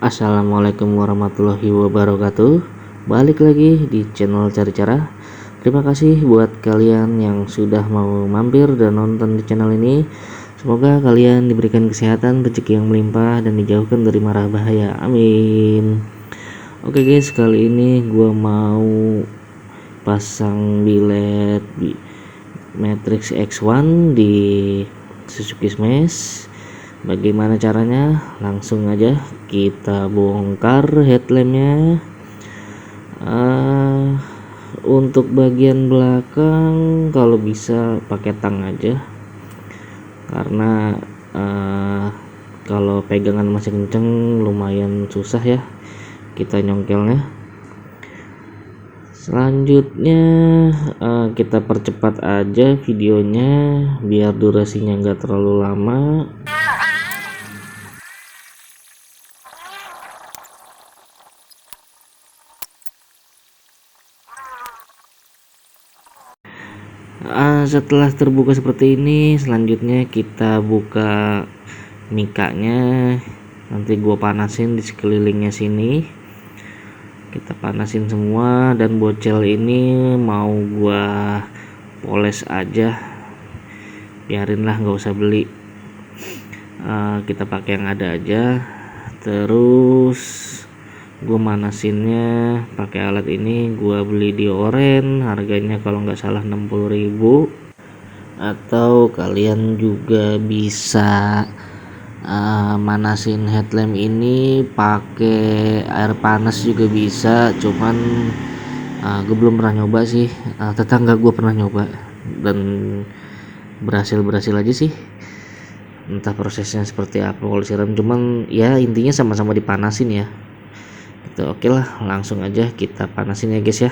Assalamualaikum warahmatullahi wabarakatuh. Balik lagi di channel Cari Cara. Terima kasih buat kalian yang sudah mau mampir dan nonton di channel ini. Semoga kalian diberikan kesehatan, rezeki yang melimpah, dan dijauhkan dari mara bahaya. Amin. Oke guys, kali ini gua mau pasang bilet Matrix X1 di Suzuki Smash. Bagaimana caranya? Langsung aja kita bongkar headlampnya. Untuk bagian belakang kalau bisa pakai tang aja, karena kalau pegangan masih kenceng lumayan susah ya kita nyongkelnya. Selanjutnya kita percepat aja videonya biar durasinya nggak terlalu lama. Setelah terbuka seperti ini, selanjutnya kita buka mikanya. Nanti gua panasin di sekelilingnya sini, kita panasin semua. Dan bocel ini mau gua poles aja, biarinlah, nggak usah beli. Kita pakai yang ada aja. Terus gue manasinnya pakai alat ini, gue beli di Oren, harganya kalau nggak salah 60.000. Atau kalian juga bisa manasin headlamp ini pakai air panas juga bisa, cuman gue belum pernah nyoba sih. Tetangga gue pernah nyoba dan berhasil aja sih. Entah prosesnya seperti apa kalau siram, cuman ya intinya sama-sama dipanasin ya. Oke lah, langsung aja kita panasin ya guys ya.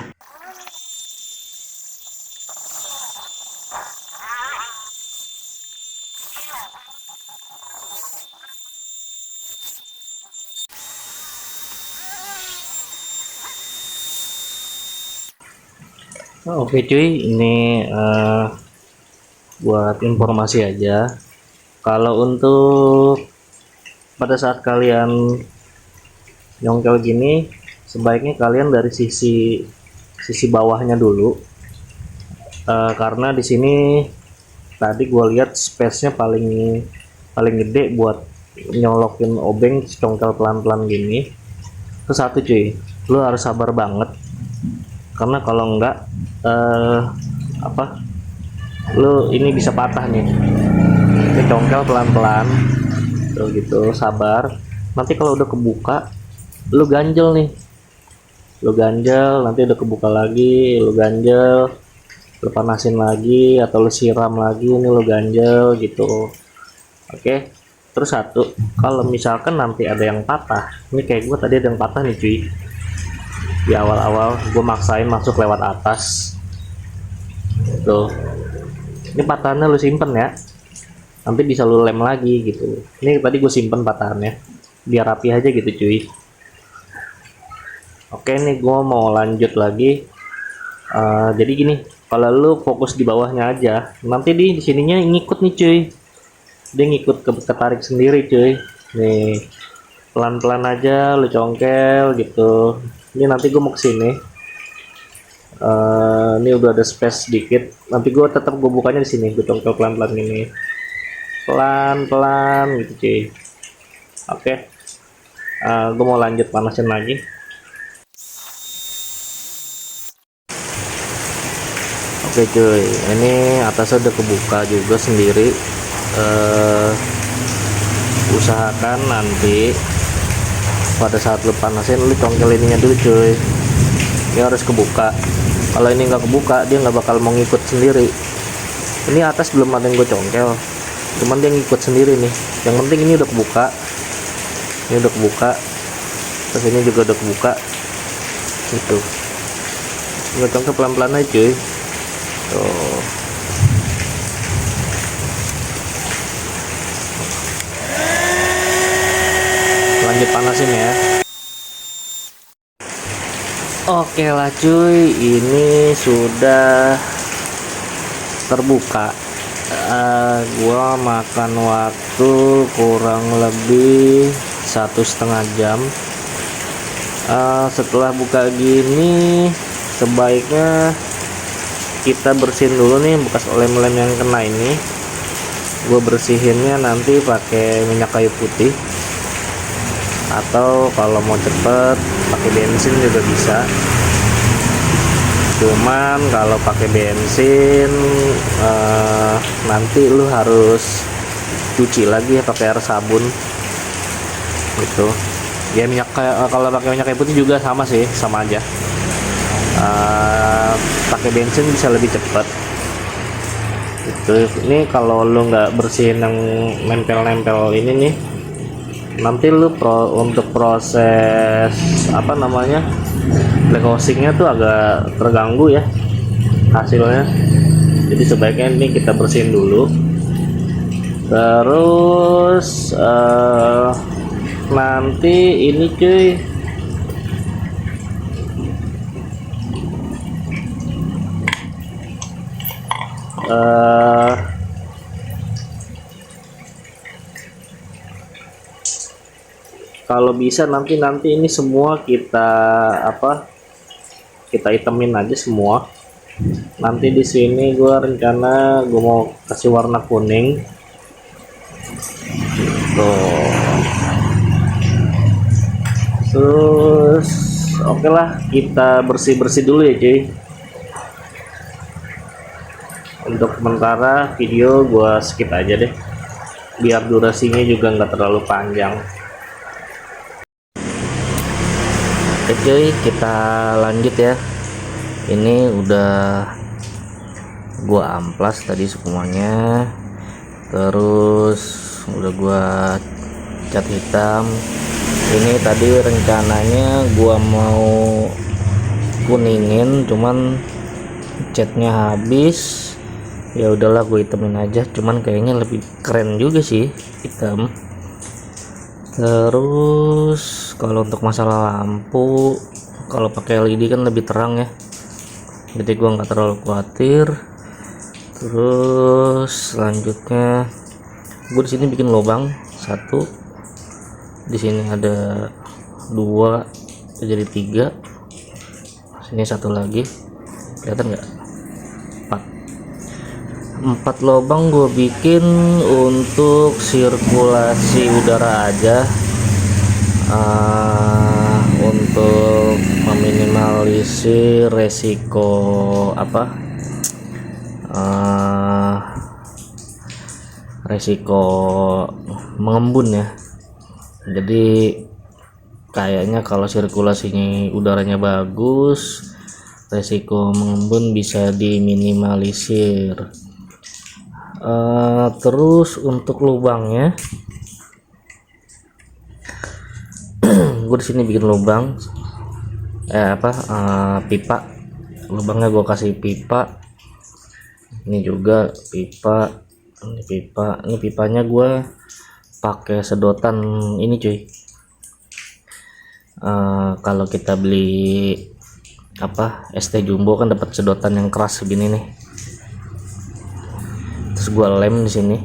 Oke cuy, ini buat informasi aja. Kalau untuk pada saat kalian nyongkel gini, sebaiknya kalian dari sisi bawahnya dulu, karena di sini tadi gue lihat space-nya paling gede buat nyolokin obeng congkel pelan-pelan gini. Terus satu cuy, lu harus sabar banget, karena kalau enggak lu ini bisa patah nih. Ini congkel pelan-pelan tuh gitu, sabar. Nanti kalau udah kebuka lu ganjel nih, nanti udah kebuka lagi, lu ganjel, lu panasin lagi atau lu siram lagi, ini lu ganjel gitu. Oke. Terus satu, kalau misalkan nanti ada yang patah, ini kayak gue tadi ada yang patah nih cuy, di awal-awal gue maksain masuk lewat atas tuh. Ini patahannya lu simpen ya, nanti bisa lu lem lagi gitu. Ini tadi gue simpen patahannya biar rapi aja gitu cuy. Oke, nih gue mau lanjut lagi. Jadi gini, kalau lu fokus di bawahnya aja, nanti di sininya ngikut nih cuy, dia ngikut ketarik sendiri cuy. Nih pelan-pelan aja lu congkel gitu. Ini nanti gue mau kesini. Ini udah ada space sedikit, nanti gue tetap gue bukanya di sini, gue congkel pelan-pelan ini, pelan-pelan gitu cuy. Oke, gue mau lanjut panasin lagi. Oke cuy, ini atasnya udah kebuka juga sendiri. Usahakan nanti pada saat lu panasin lu congkel ininya dulu cuy, ini harus kebuka. Kalau ini nggak kebuka, dia nggak bakal mau ngikut sendiri. Ini atas belum ada yang gue congkel, cuman dia ngikut sendiri nih. Yang penting ini udah kebuka, ini udah kebuka, terus ini juga udah kebuka gitu. Gue congkel pelan-pelan aja cuy. Tuh. Lanjut panasin ya. Oke lah cuy, ini sudah terbuka. Gua makan waktu kurang lebih 1,5 jam. Setelah buka gini sebaiknya kita bersihin dulu nih bekas lem-lem yang kena ini. Gue bersihinnya nanti pakai minyak kayu putih, atau kalau mau cepet pakai bensin juga bisa. Cuman kalau pakai bensin nanti lu harus cuci lagi ya pakai air sabun gitu ya. Kalau pakai minyak kayu putih juga sama sih, sama aja. Pakai bensin bisa lebih cepat gitu. Ini kalau lu nggak bersihin yang nempel-nempel ini nih, nanti lu untuk proses apa namanya black housingnya tuh agak terganggu ya hasilnya. Jadi sebaiknya ini kita bersihin dulu. Terus nanti ini cuy, kalau bisa nanti ini semua kita kita itemin aja semua. Nanti di sini gue rencana gue mau kasih warna kuning tuh. Terus oke lah, kita bersih dulu ya cuy. Untuk sementara video gue skip aja deh biar durasinya juga nggak terlalu panjang. Oke cuy, kita lanjut ya. Ini udah gua amplas tadi semuanya, terus udah gua cat hitam. Ini tadi rencananya gua mau kuningin, cuman catnya habis. Ya udahlah, gue hitamin aja. Cuman kayaknya lebih keren juga sih hitam. Terus kalau untuk masalah lampu, kalau pakai LED kan lebih terang ya, jadi gua nggak terlalu khawatir. Terus selanjutnya gue di sini bikin lubang satu, di sini ada 2 jadi 3, sini satu lagi, kelihatan nggak? 4 lubang gue bikin untuk sirkulasi udara aja, untuk meminimalisir resiko resiko mengembun ya. Jadi kayaknya kalau sirkulasinya udaranya bagus, resiko mengembun bisa diminimalisir. Terus untuk lubangnya gue di sini bikin lubang pipa. Lubangnya gue kasih pipa, ini juga pipa, ini pipanya gue pakai sedotan ini cuy. Kalau kita beli ST Jumbo kan dapat sedotan yang keras begini nih. Terus gue lem di sini,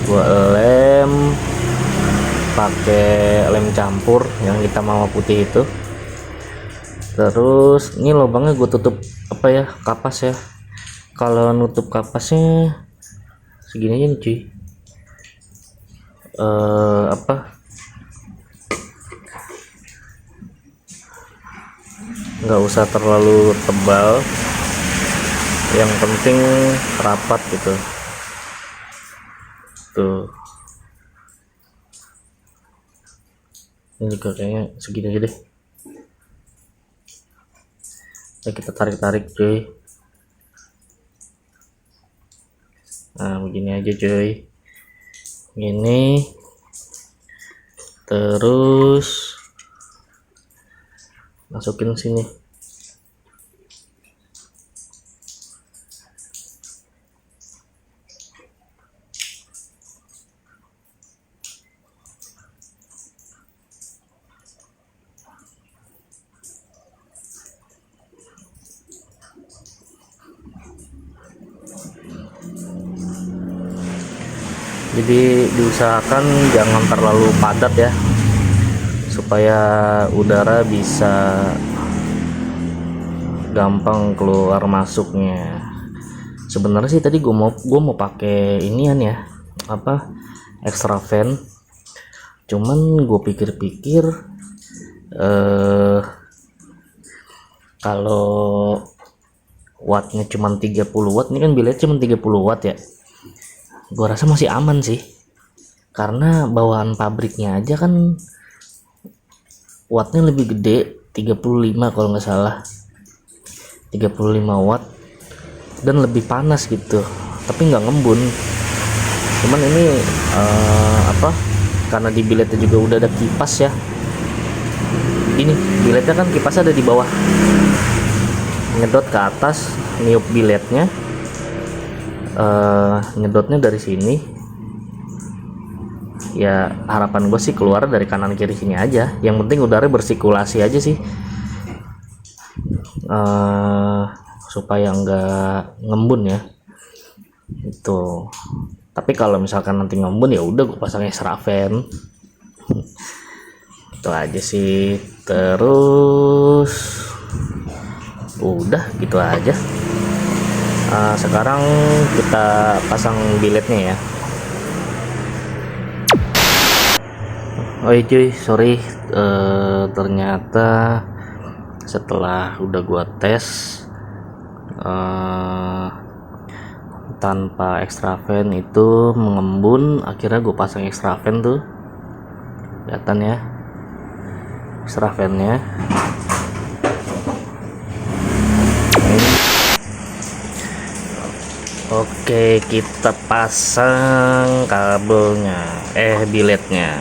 gue lem pakai lem campur yang hitam sama putih itu. Terus ini lubangnya gue tutup kapas ya. Kalau nutup kapasnya segini aja nih cuy, nggak usah terlalu tebal, yang penting rapat gitu tuh. Ini juga kayaknya segini aja deh. Ya, kita tarik cuy. Nah begini aja cuy, ini terus masukin sini. Jadi diusahakan jangan terlalu padat ya, supaya udara bisa gampang keluar masuknya. Sebenarnya sih tadi gue mau pakai inian ya, apa, extra fan, cuman gue pikir-pikir kalau wattnya cuma 30 watt, ini kan bilet cuma 30 watt ya, gue rasa masih aman sih, karena bawaan pabriknya aja kan wattnya lebih gede, 35 kalau nggak salah, 35 watt, dan lebih panas gitu, tapi nggak ngembun. Cuman ini apa, karena di biletnya juga udah ada kipas ya, ini biletnya kan kipasnya ada di bawah, nyedot ke atas, niup biletnya, nyedotnya dari sini ya. Harapan gue sih keluar dari kanan kiri sini aja, yang penting udara bersirkulasi aja sih, supaya nggak ngembun ya itu. Tapi kalau misalkan nanti ngembun ya udah gue pasang extra fan. Itu aja sih. Terus udah gitu aja. Sekarang kita pasang biletnya ya. Oh iya cuy, sorry, ternyata setelah udah gua tes tanpa extra fan itu mengembun. Akhirnya gue pasang extra fan tuh, kelihatan ya extra fan-nya. Oke, kita pasang kabelnya, biletnya.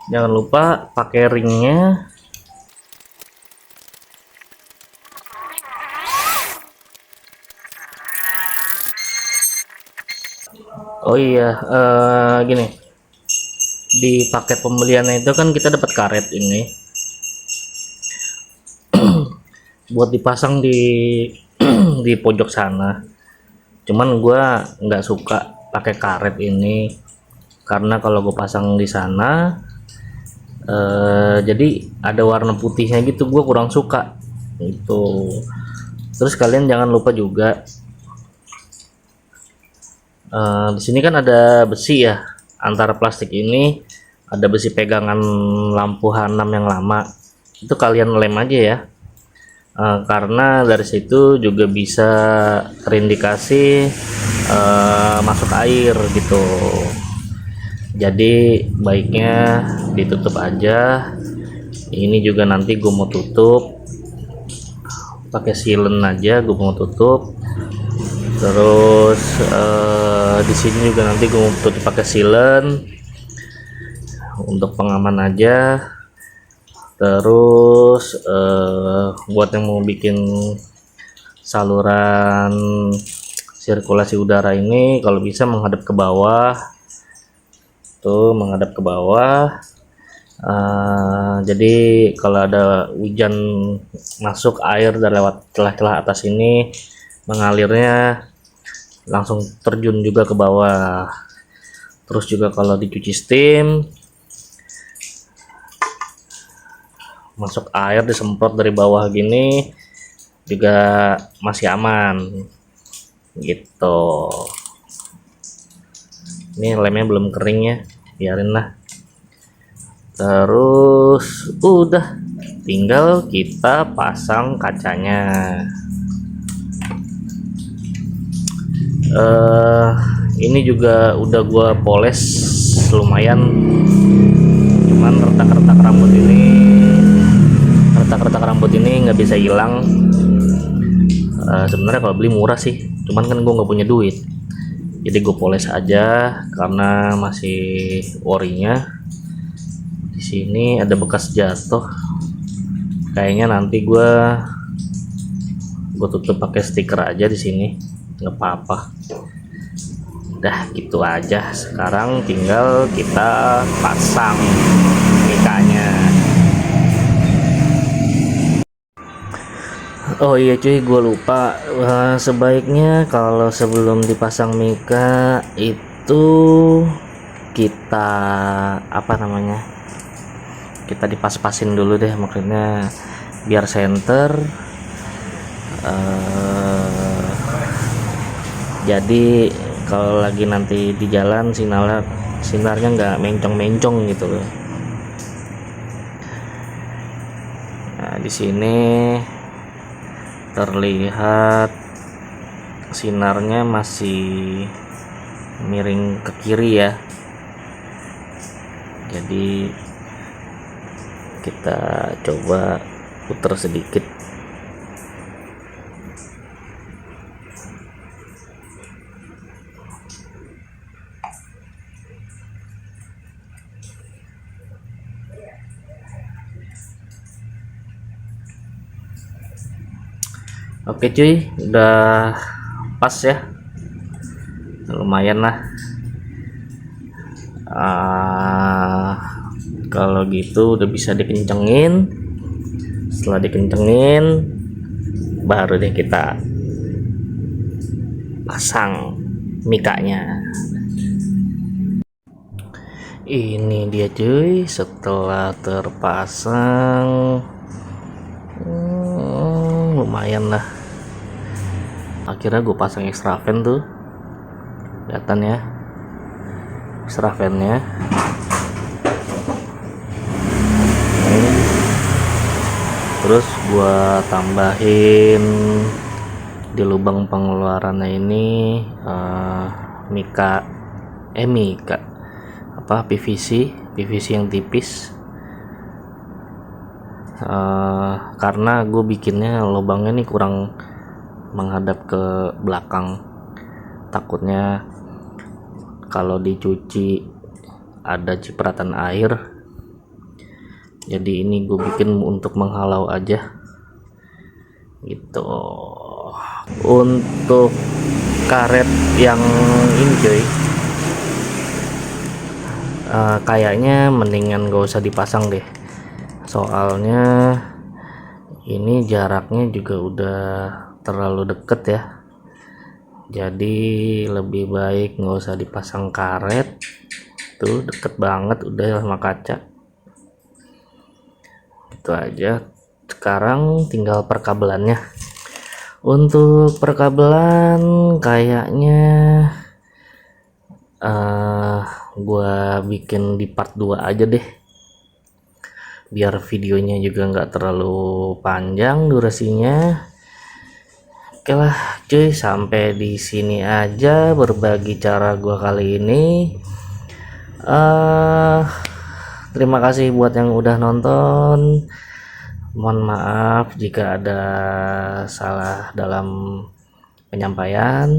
Jangan lupa pakai ringnya. Oh iya, gini, di paket pembeliannya itu kan kita dapat karet ini buat dipasang di di pojok sana. Cuman gua nggak suka pakai karet ini, karena kalau gue pasang di sana jadi ada warna putihnya gitu, gue kurang suka gitu. Terus kalian jangan lupa juga di sini kan ada besi ya, antara plastik ini ada besi pegangan lampu H6 yang lama, itu kalian lem aja ya, karena dari situ juga bisa terindikasi masuk air gitu. Jadi baiknya ditutup aja. Ini juga nanti gue mau tutup pakai silen aja, gue mau tutup. Terus di sini juga nanti gue mau tutup pakai silen untuk pengaman aja. Terus buat yang mau bikin saluran sirkulasi udara ini, kalau bisa menghadap ke bawah tuh, menghadap ke bawah. Jadi kalau ada hujan masuk, air dari lewat celah-celah atas ini mengalirnya langsung terjun juga ke bawah. Terus juga kalau dicuci steam, masuk air disemprot dari bawah gini juga masih aman gitu. Ini lemnya belum kering ya, biarin lah. Terus udah tinggal kita pasang kacanya. Ini juga udah gua poles lumayan, cuman retak-retak rambut ini nggak bisa hilang. Sebenarnya kalau beli murah sih, cuman kan gua nggak punya duit, jadi gue poles aja karena masih orinya di Sini ada bekas jatuh. Kayaknya nanti gue tutup pakai stiker aja di sini, nggak apa-apa. Udah gitu aja. Sekarang tinggal kita pasang mikanya. Oh iya cuy, gue lupa. Sebaiknya kalau sebelum dipasang mika itu kita apa namanya? Kita dipas-pasin dulu deh, maksudnya biar center. Jadi kalau lagi nanti di jalan sinarnya nggak mencong-mencong gitu loh. Nah, di sini terlihat sinarnya masih miring ke kiri ya. Jadi kita coba putar sedikit. Oke cuy, udah pas ya, lumayan lah. Kalau gitu udah bisa dikencengin. Setelah dikencengin baru deh kita pasang mikanya. Ini dia cuy, setelah terpasang lumayan lah. Akhirnya gue pasang extra fan tuh, kelihatan ya extra fan-nya. Terus gue tambahin di lubang pengeluarannya ini mika PVC yang tipis. Karena gue bikinnya lubangnya nih kurang menghadap ke belakang, takutnya kalau dicuci ada cipratan air. Jadi ini gue bikin untuk menghalau aja gitu. Untuk karet yang ini cuy, kayaknya mendingan gak usah dipasang deh, soalnya ini jaraknya juga udah terlalu deket ya. Jadi lebih baik nggak usah dipasang karet, tuh deket banget udah sama kaca. Itu aja. Sekarang tinggal perkabelannya. Untuk perkabelan kayaknya gua bikin di part 2 aja deh, biar videonya juga nggak terlalu panjang durasinya. Oke lah cuy, sampai di sini aja berbagi cara gua kali ini. Terima kasih buat yang udah nonton. Mohon maaf jika ada salah dalam penyampaian.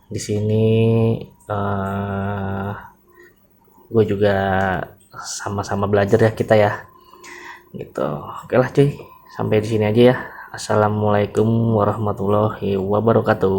Di sini gue juga sama-sama belajar ya kita ya. Gitu. Oke lah cuy, sampai di sini aja ya. Assalamualaikum warahmatullahi wabarakatuh.